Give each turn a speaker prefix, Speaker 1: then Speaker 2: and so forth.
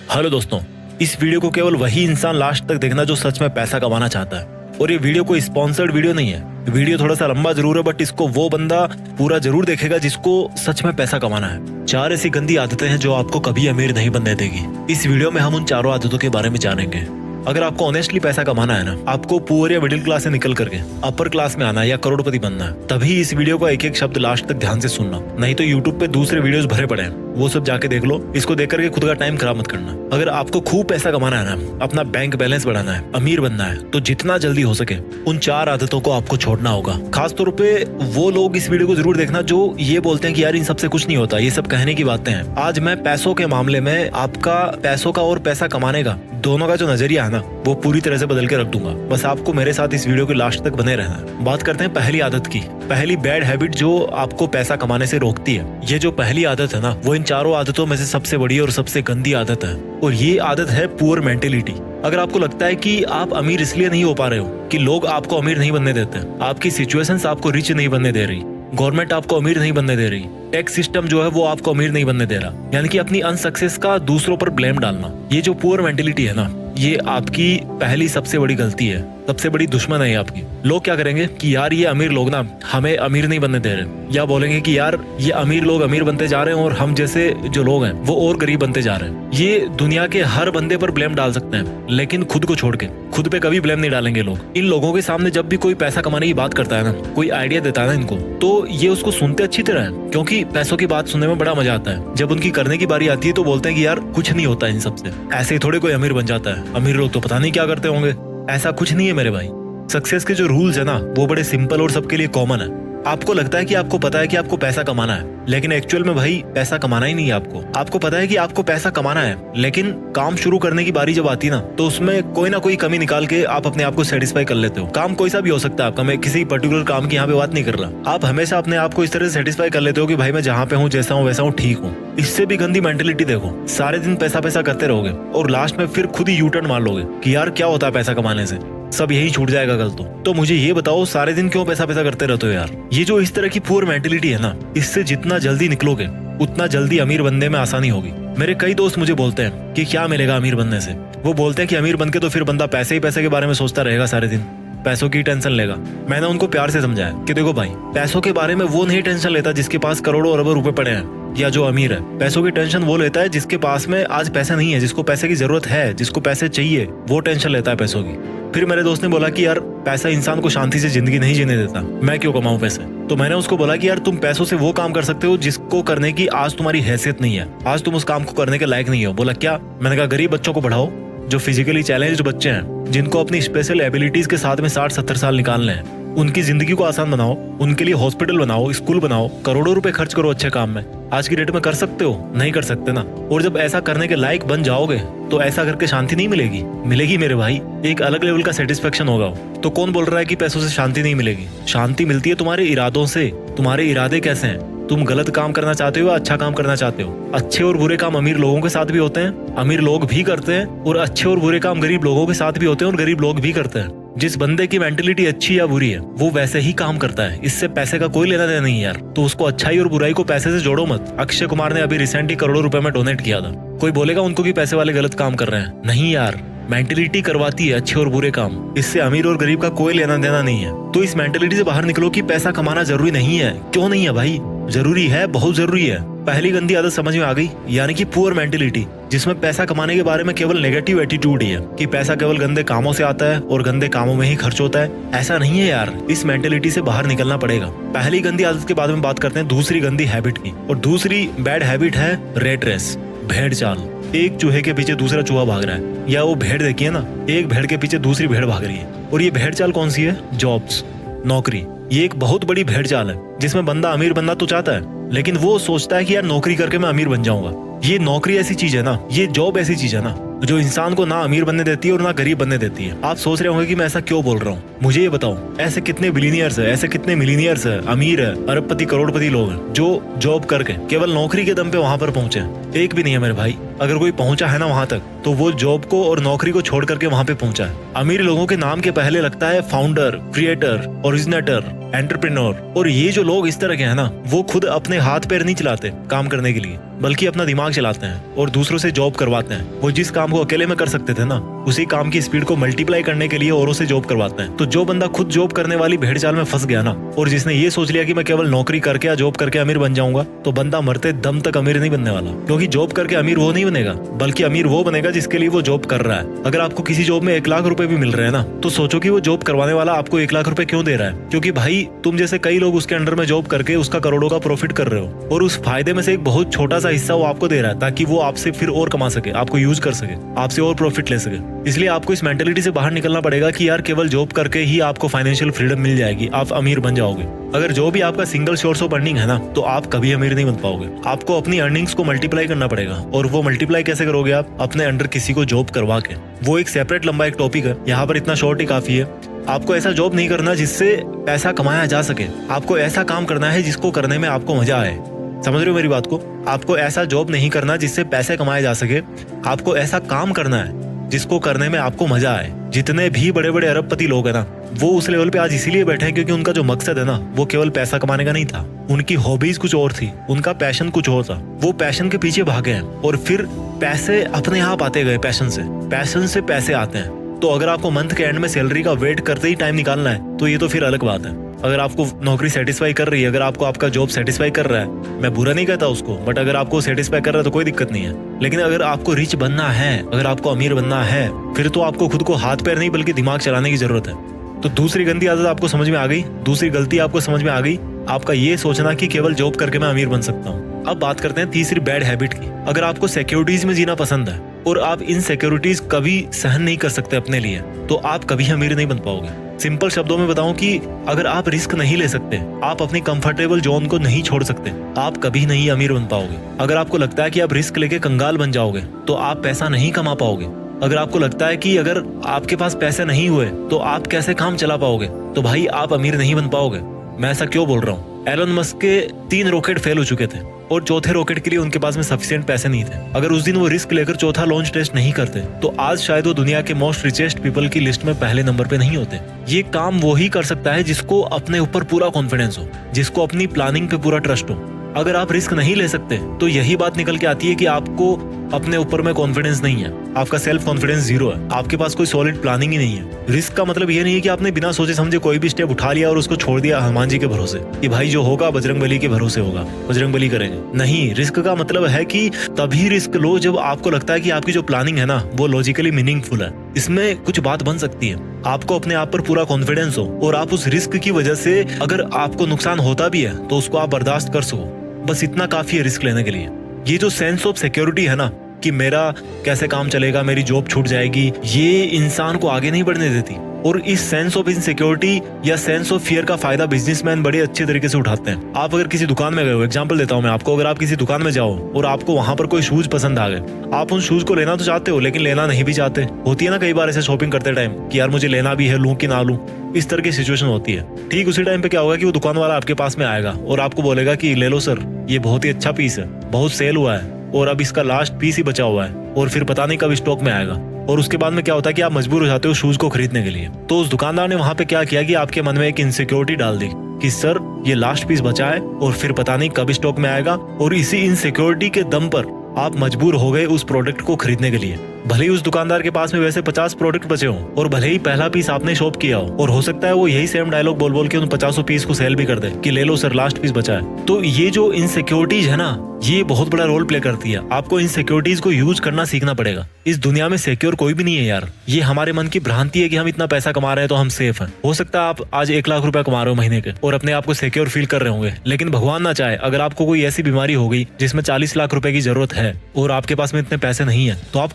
Speaker 1: Hello दोस्तों, इस video को केवल वही इंसान लास्ट तक देखना जो सच में पैसा कमाना चाहता है। और ये वीडियो कोई स्पॉन्सर्ड वीडियो नहीं है। वीडियो थोड़ा सा लंबा जरूर है, बट इसको वो बंदा पूरा जरूर देखेगा जिसको सच में पैसा कमाना है। 4 ऐसी गंदी आदतें हैं जो आपको कभी अमीर नहीं बनने देगी। इस वीडियो में हम उन चारों आदतों के बारे में जानेंगे। अगर आपको ऑनेस्टली पैसा कमाना है ना, आपको पुअर या मिडिल क्लास से निकल करके अपर क्लास में आना है या करोड़पति बनना है, तभी इस वीडियो का एक एक शब्द लास्ट तक ध्यान से सुनना। नहीं तो यूट्यूब पे दूसरे वीडियोस भरे पड़े हैं, वो सब जाके देख लो। इसको देख करके खुद का टाइम खराब मत करना। अगर आपको खूब पैसा कमाना है ना, अपना बैंक बैलेंस बढ़ाना है, अमीर बनना है, तो जितना जल्दी हो सके उन 4 आदतों को आपको छोड़ना होगा। खासतौर पे वो लोग इस वीडियो को जरूर देखना जो ये बोलते हैं कि यार इन सबसे कुछ नहीं होता, ये सब कहने की बातें हैं। आज मैं पैसों के मामले में आपका पैसों का और पैसा कमाने का दोनों का जो नजरिया है ना, वो पूरी तरह से बदल के रख दूंगा। बस आपको मेरे साथ इस वीडियो के लास्ट तक बने रहना है। बात करते हैं पहली आदत की। पहली बैड हैबिट जो आपको पैसा कमाने से रोकती है। ये जो पहली आदत है ना, वो इन चारों आदतों में से सबसे बड़ी और सबसे गंदी आदत है, और ये आदत है पुअर मेंटेलिटी। अगर आपको लगता है कि आप अमीर इसलिए नहीं हो पा रहे हो कि लोग आपको अमीर नहीं बनने देते, आपकी सिचुएशंस आपको रिच नहीं बनने दे रही, गवर्नमेंट आपको अमीर नहीं बनने दे रही, टैक्स सिस्टम जो है वो आपको अमीर नहीं बनने दे रहा, यानी कि अपनी अनसक्सेस का दूसरों पर ब्लेम डालना, ये जो पुअर मेंटेलिटी है ना, ये आपकी पहली सबसे बड़ी गलती है, सबसे बड़ी दुश्मन है आपकी। लोग क्या करेंगे कि यार ये अमीर लोग ना हमें अमीर नहीं बनने दे रहे, या बोलेंगे कि यार ये अमीर लोग अमीर बनते जा रहे हैं और हम जैसे जो लोग हैं वो और गरीब बनते जा रहे हैं। ये दुनिया के हर बंदे पर ब्लेम डाल सकते हैं, लेकिन खुद को छोड़ के खुद पे कभी ब्लेम नहीं डालेंगे लोग। इन लोगों के सामने जब भी कोई पैसा कमाने की बात करता है ना, कोई आइडिया देता है ना इनको, तो ये उसको सुनते अच्छी तरह है, क्योंकि पैसों की बात सुनने में बड़ा मजा आता है। जब उनकी करने की बारी आती है तो बोलते हैं कि यार कुछ नहीं होता इन सबसे, ऐसे ही थोड़े कोई अमीर बन जाता है, अमीर लोग तो पता नहीं क्या करते होंगे। ऐसा कुछ नहीं है मेरे भाई। सक्सेस के जो रूल्स है ना, वो बड़े सिंपल और सबके लिए कॉमन है। आपको लगता है कि आपको पता है कि आपको पैसा कमाना है, लेकिन एक्चुअल में भाई पैसा कमाना ही नहीं है आपको। आपको पता है कि आपको पैसा कमाना है, लेकिन काम शुरू करने की बारी जब आती है ना, तो उसमें कोई ना कोई कमी निकाल के आप अपने आप को सेटिस्फाई कर लेते हो। काम कोई सा भी हो सकता है आपका, मैं किसी पर्टिकुलर काम की यहाँ पे बात नहीं कर रहा। आप हमेशा अपने आप को इस तरह से सेटिस्फाई कर लेते हो कि भाई मैं जहाँ पे हूँ, जैसा हूँ वैसा हूँ, ठीक हूँ। इससे भी गंदी मेंटेलिटी देखो, सारे दिन पैसा पैसा करते रहोगे और लास्ट में फिर खुद ही यू टर्न मार लोगे कि यार क्या होता है पैसा कमाने से, सब यही छूट जाएगा कल तो मुझे ये बताओ सारे दिन क्यों पैसा पैसा करते रहते हो यार। ये जो इस तरह की पुअर मेंटेलिटी है ना, इससे जितना जल्दी निकलोगे उतना जल्दी अमीर बनने में आसानी होगी। मेरे कई दोस्त मुझे बोलते हैं कि क्या मिलेगा अमीर बनने से। वो बोलते हैं कि अमीर बन के तो फिर बंदा पैसे ही पैसे के बारे में सोचता रहेगा, सारे दिन पैसों की टेंशन लेगा। मैंने उनको प्यार से समझाया कि देखो भाई, पैसों के बारे में वो नहीं टेंशन लेता जिसके पास करोड़ों अरबों रुपए पड़े हैं या जो अमीर है। पैसों की टेंशन वो लेता है जिसके पास में आज पैसा नहीं है, जिसको पैसे की जरूरत है, जिसको पैसे चाहिए, वो टेंशन लेता है पैसों की। फिर मेरे दोस्त ने बोला कि यार पैसा इंसान को शांति से जिंदगी नहीं जीने देता, मैं क्यों कमाऊं पैसे। तो मैंने उसको बोला कि यार तुम पैसों से वो काम कर सकते हो जिसको करने की आज तुम्हारी हैसियत नहीं है, आज तुम उस काम को करने के लायक नहीं हो। बोला क्या? मैंने कहा गरीब बच्चों को पढ़ाओ, जो फिजिकली चैलेंज्ड बच्चे हैं, जिनको अपनी स्पेशल एबिलिटीज के साथ में 60-70 साल निकालने हैं, उनकी जिंदगी को आसान बनाओ, उनके लिए हॉस्पिटल बनाओ, स्कूल बनाओ, करोड़ों रुपए खर्च करो अच्छे काम में। आज की डेट में कर सकते हो? नहीं कर सकते ना। और जब ऐसा करने के लायक बन जाओगे तो ऐसा करके शांति नहीं मिलेगी, मिलेगी मेरे भाई, एक अलग लेवल का सेटिस्फेक्शन होगा। तो कौन बोल रहा है कि पैसों से शांति नहीं मिलेगी? शांति मिलती है तुम्हारे इरादों से। तुम्हारे इरादे कैसे हैं? तुम गलत काम करना चाहते हो या अच्छा काम करना चाहते हो? अच्छे और बुरे काम अमीर लोगों के साथ भी होते हैं, अमीर लोग भी करते हैं, और अच्छे और बुरे काम गरीब लोगों के साथ भी होते हैं और गरीब लोग भी करते हैं। जिस बंदे की मेंटेलिटी अच्छी या बुरी है वो वैसे ही काम करता है, इससे पैसे का कोई लेना देना नहीं यार। तो उसको अच्छाई और बुराई को पैसे से जोड़ो मत। अक्षय कुमार ने अभी रिसेंटली करोड़ों रुपए में डोनेट किया था। कोई बोलेगा उनको कि पैसे वाले गलत काम कर रहे हैं? नहीं यार, मेंटेलिटी करवाती है अच्छे और बुरे काम, इससे अमीर और गरीब का कोई लेना देना नहीं है। तो इस मेंटेलिटी से बाहर निकलो कि पैसा कमाना जरूरी नहीं है। क्यों नहीं है भाई? जरूरी है, बहुत जरूरी है। पहली गंदी आदत समझ में आ गई, यानी कि पुअर मेंटेलिटी, जिसमें पैसा कमाने के बारे में केवल नेगेटिव एटीट्यूड ही है कि पैसा केवल गंदे कामों से आता है और गंदे कामों में ही खर्च होता है। ऐसा नहीं है यार, इस मेंटेलिटी से बाहर निकलना पड़ेगा। पहली गंदी आदत के बाद में बात करते हैं दूसरी गंदी हैबिट की, और दूसरी बैड हैबिट है रेट रेस, भेड़ चाल। एक चूहे के पीछे दूसरा चूहा भाग रहा है, या वो भेड़ देखिए ना, एक भेड़ के पीछे दूसरी भेड़ भाग रही है। और ये भेड़ चाल कौन सी है? जॉब्स, नौकरी। ये एक बहुत बड़ी भेड़ चाल है जिसमें बंदा अमीर बनना तो चाहता है, लेकिन वो सोचता है कि यार नौकरी करके मैं अमीर बन जाऊंगा। ये नौकरी ऐसी चीज है ना, ये जॉब ऐसी चीज है ना, जो इंसान को ना अमीर बनने देती है और ना गरीब बनने देती है। आप सोच रहे होंगे कि मैं ऐसा क्यों बोल रहा हूँ। मुझे ये बताओ, ऐसे कितने बिलियनियर्स है, ऐसे कितने मिलीनियर्स है, अमीर है, अरबपति करोड़पति लोग हैं जो जॉब करके केवल नौकरी के दम पे वहां पर पहुंचे? एक भी नहीं है मेरे भाई। अगर कोई पहुंचा है ना वहां तक, तो वो जॉब को और नौकरी को छोड़ करके वहां पे पहुंचा है। अमीर लोगों के नाम के पहले लगता है फाउंडर, क्रिएटर, ओरिजिनेटर, एंटरप्रेन्योर। और ये जो लोग इस तरह के हैं ना, वो खुद अपने हाथ पैर नहीं चलाते काम करने के लिए, बल्कि अपना दिमाग चलाते हैं और दूसरों से जॉब करवाते हैं। वो जिस काम को अकेले में कर सकते थे ना, उसी काम की स्पीड को मल्टीप्लाई करने के लिए औरों से जॉब करवाते हैं। तो जो बंदा खुद जॉब करने वाली भेड़ चाल में फंस गया ना, और जिसने ये सोच लिया कि मैं केवल नौकरी करके या जॉब करके अमीर बन जाऊंगा, तो बंदा मरते दम तक अमीर नहीं बनने वाला। क्योंकि जॉब करके अमीर वो नहीं बनेगा, बल्कि अमीर वो बनेगा जिसके लिए वो जॉब कर रहा है। अगर आपको किसी जॉब में 1 लाख रुपए भी मिल रहे हैं ना, तो सोचो कि वो जॉब करवाने वाला आपको 1 लाख रुपए क्यों दे रहा है। क्योंकि भाई तुम जैसे कई लोग उसके अंडर में जॉब करके उसका करोड़ों का प्रॉफिट कर रहे हो, और उस फायदे में से एक बहुत छोटा सा हिस्सा वो आपको दे रहा है, ताकि वो आपसे फिर और कमा सके, आपको यूज कर सके, आपसे और प्रॉफिट ले सके। इसलिए आपको इस मेंटेलिटी से बाहर निकलना पड़ेगा कि यार केवल जॉब करके ही आपको फाइनेंशियल फ्रीडम मिल जाएगी, आप अमीर बन जाओगे। अगर जो भी आपका सिंगल सोर्स ऑफ अर्निंग है ना, तो आप कभी अमीर नहीं बन पाओगे। आपको अपनी अर्निंग्स को मल्टीप्लाई करना पड़ेगा, और वो मल्टीप्लाई कैसे करोगे आप? अपने अंडर किसी को जॉब करवा के। वो एक सेपरेट लंबा एक टॉपिक है, यहाँ पर इतना शॉर्ट ही काफी है। आपको ऐसा जॉब नहीं करना जिससे पैसा कमाया जा सके, आपको ऐसा काम करना है जिसको करने में आपको मजा आए। समझ रहे हो मेरी बात को? आपको ऐसा जॉब नहीं करना जिससे पैसे कमाए जा सके, आपको ऐसा काम करना है जिसको करने में आपको मजा आए। जितने भी बड़े बड़े अरबपति लोग हैं ना, वो उस लेवल पे आज इसीलिए बैठे हैं क्योंकि उनका जो मकसद है ना, वो केवल पैसा कमाने का नहीं था। उनकी हॉबीज कुछ और थी, उनका पैशन कुछ और था। वो पैशन के पीछे भागे हैं, और फिर पैसे अपने आप आते गए। पैशन से पैसे आते हैं। तो अगर आपको मंथ के एंड में सैलरी का वेट करते ही टाइम निकालना है, तो ये तो फिर अलग बात है। अगर आपको नौकरी सेटिस्फाई कर रही है, अगर आपको आपका जॉब सेटिस्फाई कर रहा है, मैं बुरा नहीं कहता उसको, बट अगर आपको सेटिस्फाई कर रहा है तो कोई दिक्कत नहीं है। लेकिन अगर आपको रिच बनना है, अगर आपको अमीर बनना है, फिर तो आपको खुद को हाथ पैर नहीं बल्कि दिमाग चलाने की जरूरत है। तो दूसरी गंदी आदत आपको समझ में आ गई, दूसरी गलती आपको समझ में आ गई, आपका ये सोचना कि केवल जॉब करके मैं अमीर बन सकता हूँ। अब बात करते हैं तीसरी बैड हैबिट की। अगर आपको सिक्योरिटीज में जीना पसंद है और आप इन सिक्योरिटीज कभी सहन नहीं कर सकते अपने लिए, तो आप कभी अमीर नहीं बन पाओगे। सिंपल शब्दों में बताऊं कि अगर आप रिस्क नहीं ले सकते, आप अपनी कंफर्टेबल जोन को नहीं छोड़ सकते, आप कभी नहीं अमीर बन पाओगे। अगर आपको लगता है कि आप रिस्क लेके कंगाल बन जाओगे, तो आप पैसा नहीं कमा पाओगे। अगर आपको लगता है कि अगर आपके पास पैसे नहीं हुए तो आप कैसे काम चला पाओगे, तो भाई आप अमीर नहीं बन पाओगे। मैं ऐसा क्यों बोल रहा हूँ? एलन मस्क के 3 रॉकेट फेल हो चुके थे, और चौथे रॉकेट के लिए उनके पास में सफिशिएंट पैसे नहीं थे। अगर उस दिन वो रिस्क लेकर चौथा लॉन्च टेस्ट नहीं करते, तो आज शायद वो दुनिया के मोस्ट रिचेस्ट पीपल की लिस्ट में पहले नंबर पे नहीं होते। ये काम वो ही कर सकता है जिसको अपने ऊपर पूरा कॉन्फिडेंस हो, जिसको अपनी प्लानिंग पे पूरा ट्रस्ट हो। अगर आप रिस्क नहीं ले सकते, तो यही बात निकल के आती है कि आपको अपने ऊपर में कॉन्फिडेंस नहीं है, आपका सेल्फ कॉन्फिडेंस 0 है, आपके पास कोई सॉलिड प्लानिंग ही नहीं है। रिस्क का मतलब ये नहीं है कि आपने बिना सोचे समझे कोई भी स्टेप उठा लिया और उसको छोड़ दिया हनुमान जी के भरोसे कि भाई जो होगा बजरंगबली के भरोसे होगा, बजरंगबली करेंगे। नहीं, रिस्क का मतलब है कि तभी रिस्क लो जब आपको लगता है कि आपकी जो प्लानिंग है ना, वो लॉजिकली मीनिंगफुल है, इसमें कुछ बात बन सकती है, आपको अपने आप पर पूरा कॉन्फिडेंस हो, और आप उस रिस्क की वजह से अगर आपको नुकसान होता भी है तो उसको आप बर्दाश्त कर सको। बस इतना काफी है रिस्क लेने के लिए। ये जो सेंस ऑफ सिक्योरिटी है ना, कि मेरा कैसे काम चलेगा, मेरी जॉब छूट जाएगी, ये इंसान को आगे नहीं बढ़ने देती। और इस सेंस ऑफ इनसिक्योरिटी या सेंस ऑफ फियर का फायदा बिजनेसमैन बड़े अच्छे तरीके से उठाते हैं। आप अगर किसी दुकान में गए हो, एग्जांपल देता हूं मैं आपको, अगर आप किसी दुकान में जाओ और आपको वहां पर कोई शूज पसंद आ गए, आप उन शूज को लेना तो चाहते हो लेकिन लेना नहीं भी चाहते। होती है ना कई बार ऐसे शॉपिंग करते टाइम कि यार मुझे लेना भी है, लूं कि ना लूं, इस तरह की सिचुएशन होती है। ठीक उसी टाइम पे क्या होगा कि वो दुकान वाला आपके पास में आएगा और आपको बोलेगा कि ले लो सर, ये बहुत ही अच्छा पीस है, बहुत सेल हुआ है और अब इसका लास्ट पीस ही बचा हुआ है और फिर पता नहीं कब स्टॉक में आएगा। और उसके बाद में क्या होता है कि आप मजबूर हो जाते हो शूज को खरीदने के लिए। तो उस दुकानदार ने वहां पे क्या किया कि आपके मन में एक इनसिक्योरिटी डाल दी कि सर ये लास्ट पीस बचा है और फिर पता नहीं कब स्टॉक में आएगा, और इसी इनसिक्योरिटी के दम पर आप मजबूर हो गए उस प्रोडक्ट को खरीदने के लिए। भले ही उस दुकानदार के पास में वैसे 50 प्रोडक्ट बचे हों और भले ही पहला पीस आपने शॉप किया हो, और हो सकता है वो यही सेम डायलॉग बोल बोल के उन 50 पीस को सेल भी कर दे कि ले लो सर लास्ट पीस बचा है। तो ये जो इनसिक्योरिटीज है ना, ये बहुत बड़ा रोल प्ले करती है। आपको इन सिक्योरिटीज को यूज करना सीखना पड़ेगा। इस दुनिया में सिक्योर कोई भी नहीं है यार। ये हमारे मन की भ्रांति है कि हम इतना पैसा कमा रहे हैं तो हम सेफ हैं। हो सकता है आप आज 1 लाख रुपया कमा रहे हो महीने के और अपने आप को सिक्योर फील कर रहे होंगे, लेकिन भगवान ना चाहे अगर आपको कोई ऐसी बीमारी हो गई जिसमें 40 लाख रुपए की जरूरत है और आपके पास में इतने पैसे नहीं है, तो आप